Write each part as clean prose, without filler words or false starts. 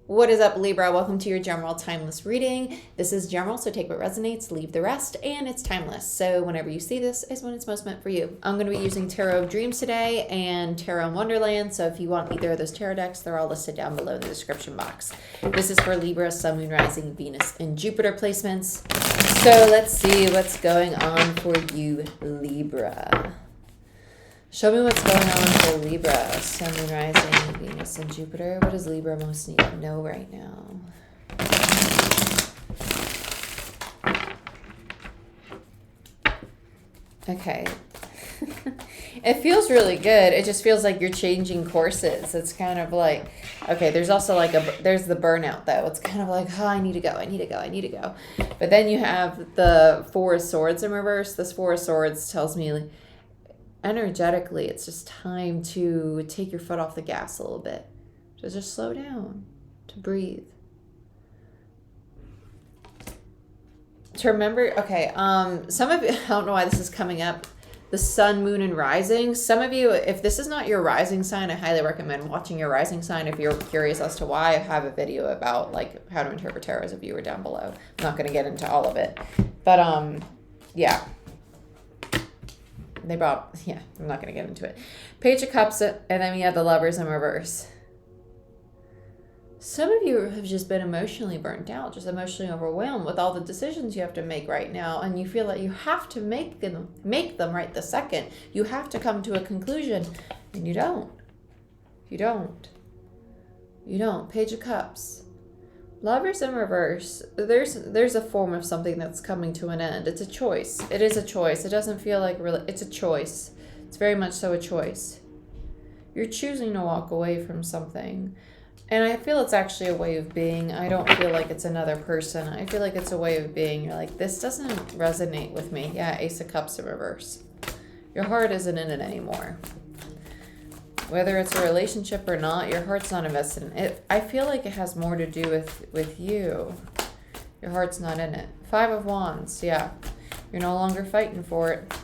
What is up, Libra? Welcome to your general timeless reading. This is general, so take what resonates, leave the rest, and it's timeless. So whenever you see this is when it's most meant for you. I'm going to be using Tarot of Dreams today and Tarot in Wonderland. So if you want either of those tarot decks, they're all listed down below in the description box. This is for Libra, Sun, Moon, Rising, Venus, and Jupiter placements. So let's see what's going on for you, Libra. Show me what's going on for Libra, Sun, Moon, Rising, Venus, and Jupiter. What does Libra most need to know right now? Okay. It feels really good. It just feels like you're changing courses. It's kind of like, okay, there's also like there's the burnout though. It's kind of like, oh, I need to go. But then you have the Four of Swords in reverse. This Four of Swords tells me energetically, it's just time to take your foot off the gas a little bit, to just slow down, to breathe, to remember. Okay, some of you, I don't know why this is coming up, the Sun, Moon, and Rising. Some of you, if this is not your rising sign, I highly recommend watching your rising sign. If you're curious as to why, I have a video about like how to interpret tarot as a viewer down below. I'm not going to get into all of it, but yeah. I'm not going to get into it. Page of Cups, and then we have the Lovers in reverse. Some of you have just been emotionally burnt out, just emotionally overwhelmed with all the decisions you have to make right now, and you feel that you have to make them right this second. You have to come to a conclusion, and you don't. You don't. Page of Cups. Lovers in reverse, there's a form of something that's coming to an end. It's a choice. It is a choice. It doesn't feel like it's a choice. It's very much so a choice. You're choosing to walk away from something. And I feel it's actually a way of being. I don't feel like it's another person. I feel like it's a way of being. You're like, this doesn't resonate with me. Yeah, Ace of Cups in reverse. Your heart isn't in it anymore. Whether it's a relationship or not, your heart's not invested in it. I feel like it has more to do with you. Your heart's not in it. Five of Wands, yeah. You're no longer fighting for it.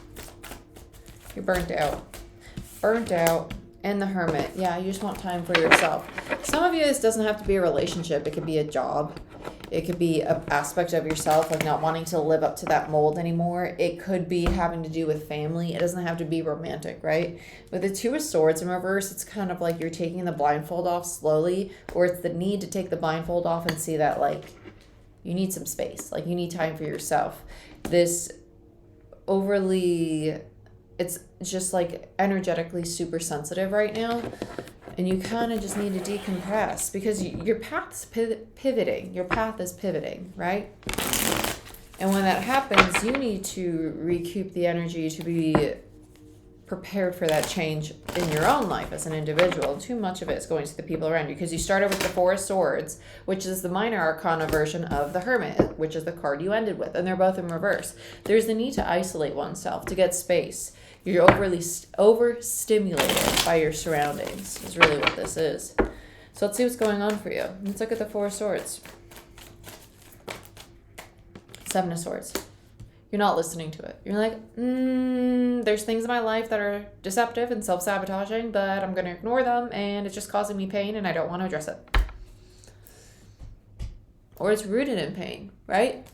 You're burnt out. And the Hermit, yeah, you just want time for yourself. Some of you, this doesn't have to be a relationship. It could be a job. It could be an aspect of yourself, like not wanting to live up to that mold anymore. It could be having to do with family. It doesn't have to be romantic, right? With the Two of Swords in reverse, it's kind of like you're taking the blindfold off slowly, or it's the need to take the blindfold off and see that, like, you need some space. Like, you need time for yourself. This overly, it's just like energetically super sensitive right now. And you kind of just need to decompress because your path's pivoting. Your path is pivoting, right? And when that happens, you need to recoup the energy to be prepared for that change in your own life as an individual. Too much of it is going to the people around you because you started with the Four of Swords, which is the minor arcana version of the Hermit, which is the card you ended with, and they're both in reverse. There's the need to isolate oneself, to get space. You're overstimulated by your surroundings is really what this is. So let's see what's going on for you. Let's look at the Four of Swords. Seven of Swords. You're not listening to it. You're like, there's things in my life that are deceptive and self-sabotaging, but I'm going to ignore them, and it's just causing me pain, and I don't want to address it. Or it's rooted in pain, right?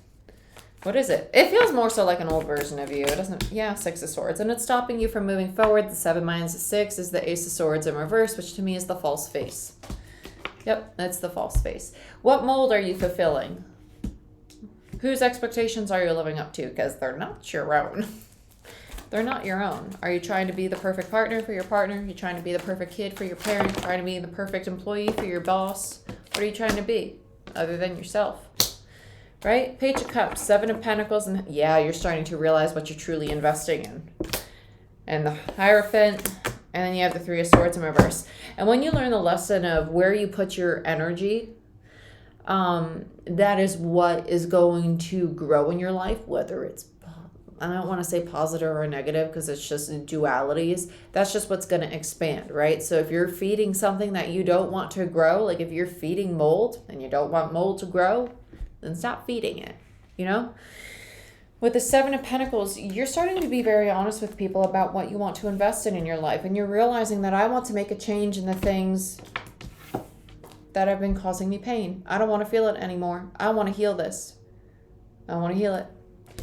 What is it? It feels more so like an old version of you. It doesn't, yeah, Six of Swords. And it's stopping you from moving forward. The 7 minus the 6 is the Ace of Swords in reverse, which to me is the false face. Yep, that's the false face. What mold are you fulfilling? Whose expectations are you living up to? Because they're not your own. They're not your own. Are you trying to be the perfect partner for your partner? Are you trying to be the perfect kid for your parent? Trying to be the perfect employee for your boss? What are you trying to be other than yourself? Right? Page of Cups, 7 of Pentacles, and yeah, you're starting to realize what you're truly investing in. And the Hierophant, and then you have the 3 of Swords in reverse. And when you learn the lesson of where you put your energy, that is what is going to grow in your life, whether it's, I don't want to say positive or negative because it's just dualities. That's just what's going to expand, right? So if you're feeding something that you don't want to grow, like if you're feeding mold and you don't want mold to grow, then stop feeding it, you know? With the 7 of Pentacles, you're starting to be very honest with people about what you want to invest in your life. And you're realizing that I want to make a change in the things that have been causing me pain. I don't want to feel it anymore. I want to heal this. I want to heal it.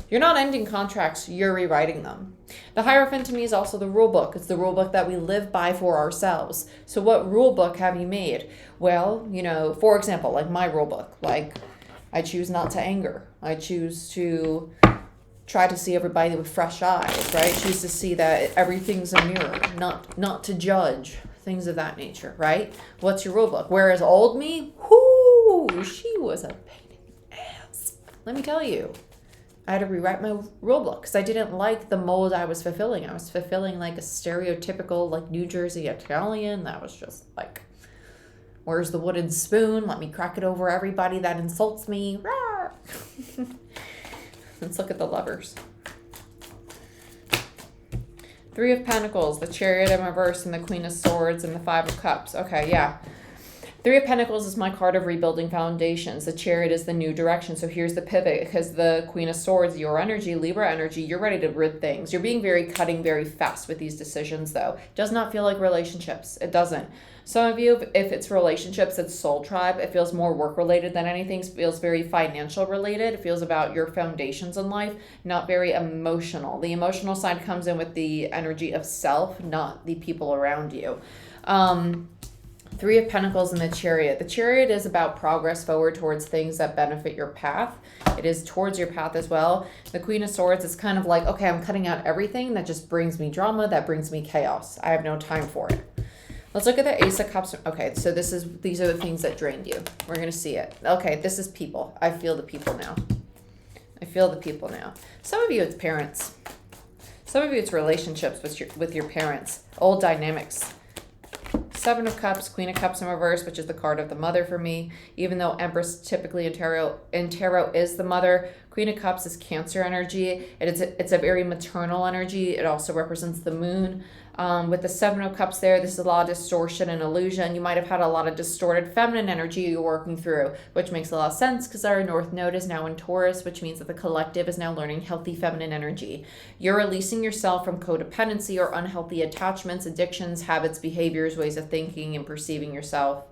You're not ending contracts, you're rewriting them. The Hierophant to me is also the rule book. It's the rule book that we live by for ourselves. So what rule book have you made? Well, for example, like my rule book, like I choose not to anger. I choose to try to see everybody with fresh eyes, right? Choose to see that everything's a mirror, not to judge, things of that nature, right? What's your rule book? Whereas old me, she was a pain in the ass. Let me tell you. I had to rewrite my rule book because I didn't like the mold I was fulfilling. I was fulfilling like a stereotypical like New Jersey Italian that was just like, where's the wooden spoon? Let me crack it over everybody that insults me. Let's look at the Lovers. 3 of Pentacles, the Chariot in reverse, and the Queen of Swords, and the 5 of Cups. Okay, yeah. 3 of Pentacles is my card of rebuilding foundations. The Chariot is the new direction. So here's the pivot, because the Queen of Swords, your energy, Libra energy, you're ready to rid things. You're being very cutting very fast with these decisions, though. It does not feel like relationships. It doesn't. Some of you, if it's relationships, it's soul tribe. It feels more work-related than anything. It feels very financial related. It feels about your foundations in life, not very emotional. The emotional side comes in with the energy of self, not the people around you. 3 of Pentacles and the Chariot. The Chariot is about progress forward towards things that benefit your path. It is towards your path as well. The Queen of Swords is kind of like, okay, I'm cutting out everything that just brings me drama, that brings me chaos. I have no time for it. Let's look at the Ace of Cups. Okay, so these are the things that drained you. We're going to see it. Okay, this is people. I feel the people now. Some of you, it's parents. Some of you, it's relationships with your parents. Old dynamics. 7 of Cups, Queen of Cups in reverse, which is the card of the mother for me. Even though Empress typically in tarot is the mother, Queen of Cups is Cancer energy. It's a very maternal energy. It also represents the moon. With the 7 of Cups there, this is a lot of distortion and illusion. You might have had a lot of distorted feminine energy you're working through, which makes a lot of sense because our North Node is now in Taurus, which means that the collective is now learning healthy feminine energy. You're releasing yourself from codependency or unhealthy attachments, addictions, habits, behaviors, ways of thinking and perceiving yourself,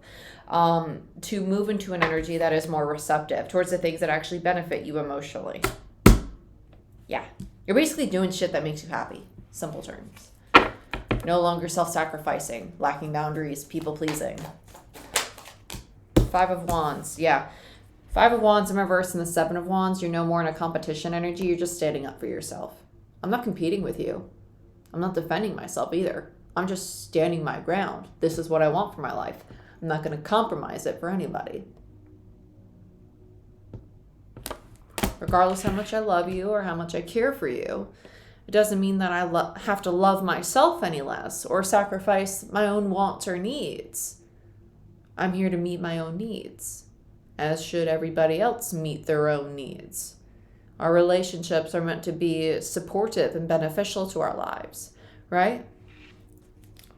to move into an energy that is more receptive towards the things that actually benefit you emotionally. Yeah. You're basically doing shit that makes you happy. Simple terms. No longer self-sacrificing, lacking boundaries, people-pleasing. 5 of Wands, yeah. 5 of Wands in reverse and the 7 of Wands, you're no more in a competition energy. You're just standing up for yourself. I'm not competing with you. I'm not defending myself either. I'm just standing my ground. This is what I want for my life. I'm not going to compromise it for anybody. Regardless how much I love you or how much I care for you, it doesn't mean that I have to love myself any less or sacrifice my own wants or needs. I'm here to meet my own needs, as should everybody else meet their own needs. Our relationships are meant to be supportive and beneficial to our lives, right?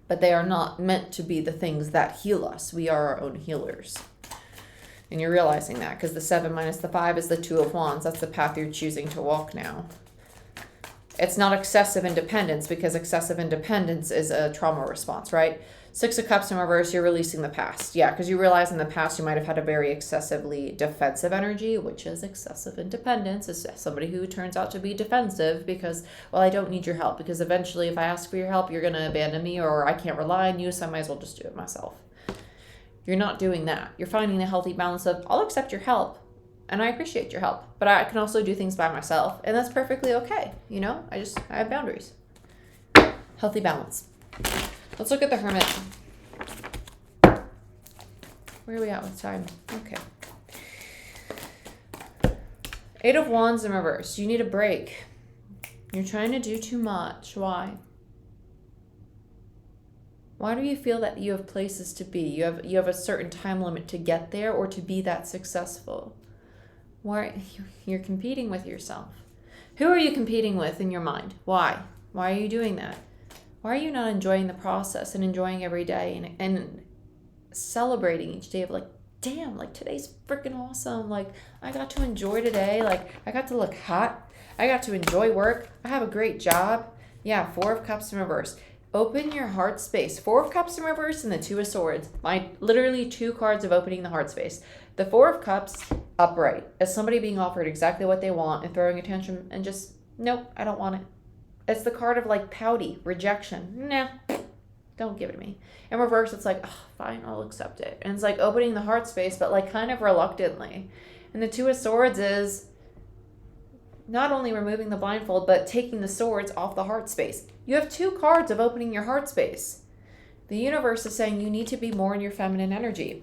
But they are not meant to be the things that heal us. We are our own healers. And you're realizing that because the 7 minus the 5 is the 2 of Wands. That's the path you're choosing to walk now. It's not excessive independence because excessive independence is a trauma response, right? 6 of Cups in reverse, you're releasing the past. Yeah, because you realize in the past you might have had a very excessively defensive energy, which is excessive independence. It's somebody who turns out to be defensive because, well, I don't need your help because eventually if I ask for your help, you're going to abandon me or I can't rely on you, so I might as well just do it myself. You're not doing that. You're finding the healthy balance of, I'll accept your help. And I appreciate your help, but I can also do things by myself, and that's perfectly okay. I have boundaries. Healthy balance. Let's look at the Hermit. Where are we at with time? Okay. 8 of Wands in reverse. You need a break. You're trying to do too much. Why? Why do you feel that you have places to be? You have a certain time limit to get there or to be that successful. Why you're competing with yourself? Who are you competing with in your mind? Why? Why are you doing that? Why are you not enjoying the process and enjoying every day and celebrating each day of like, damn, like today's freaking awesome. Like I got to enjoy today. Like I got to look hot. I got to enjoy work. I have a great job. Yeah, 4 of Cups in reverse. Open your heart space. Four of Cups in reverse and the Two of Swords. My literally 2 cards of opening the heart space. The Four of Cups upright as somebody being offered exactly what they want and throwing a tantrum and just, nope, I don't want it. It's the card of like pouty, rejection. Nah, don't give it to me. In reverse, it's like, oh, fine, I'll accept it. And it's like opening the heart space, but like kind of reluctantly. And the Two of Swords is not only removing the blindfold, but taking the swords off the heart space. You have 2 cards of opening your heart space. The universe is saying you need to be more in your feminine energy.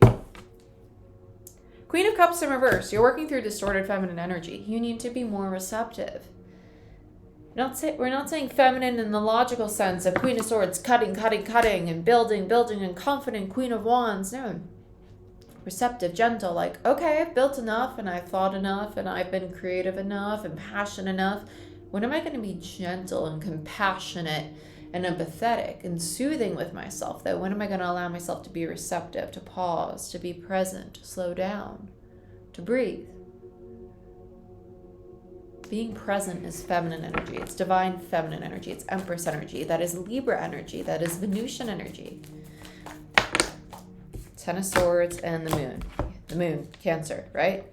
Queen of Cups in reverse. You're working through distorted feminine energy. You need to be more receptive. We're not saying feminine in the logical sense of Queen of Swords, cutting, and building, and confident Queen of Wands. No. Receptive, gentle, like, okay, I've built enough, and I've thought enough, and I've been creative enough, and passionate enough. When am I going to be gentle and compassionate and empathetic and soothing with myself, though? When am I going to allow myself to be receptive, to pause, to be present, to slow down, to breathe? Being present is feminine energy. It's divine feminine energy. It's Empress energy. That is Libra energy. That is Venusian energy. 10 of Swords and the Moon. The Moon, Cancer, right?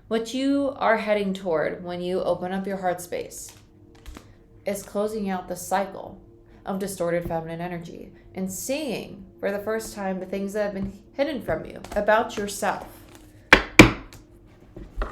What you are heading toward when you open up your heart space is closing out the cycle of distorted feminine energy and seeing for the first time the things that have been hidden from you about yourself.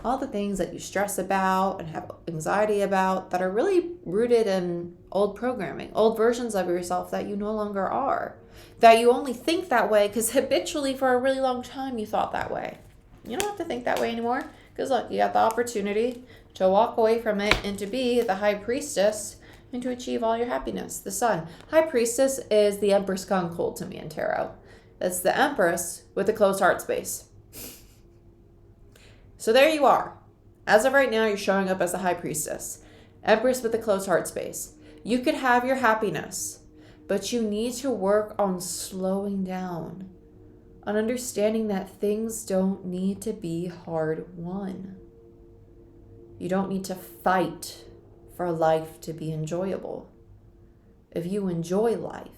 All the things that you stress about and have anxiety about that are really rooted in old programming, old versions of yourself that you no longer are. That you only think that way because habitually for a really long time you thought that way. You don't have to think that way anymore because look, you got the opportunity to walk away from it and to be the High Priestess and to achieve all your happiness. The Sun. High Priestess is the Empress gone cold to me in tarot. It's the Empress with a closed heart space. So there you are. As of right now, you're showing up as the High Priestess. Empress with a closed heart space. You could have your happiness, but you need to work on slowing down, on understanding that things don't need to be hard won. You don't need to fight for life to be enjoyable. If you enjoy life,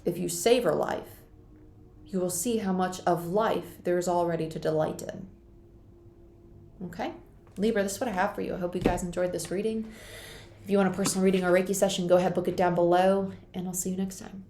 if you savor life, you will see how much of life there is already to delight in. Okay? Libra, this is what I have for you. I hope you guys enjoyed this reading. If you want a personal reading or Reiki session, go ahead, book it down below, and I'll see you next time.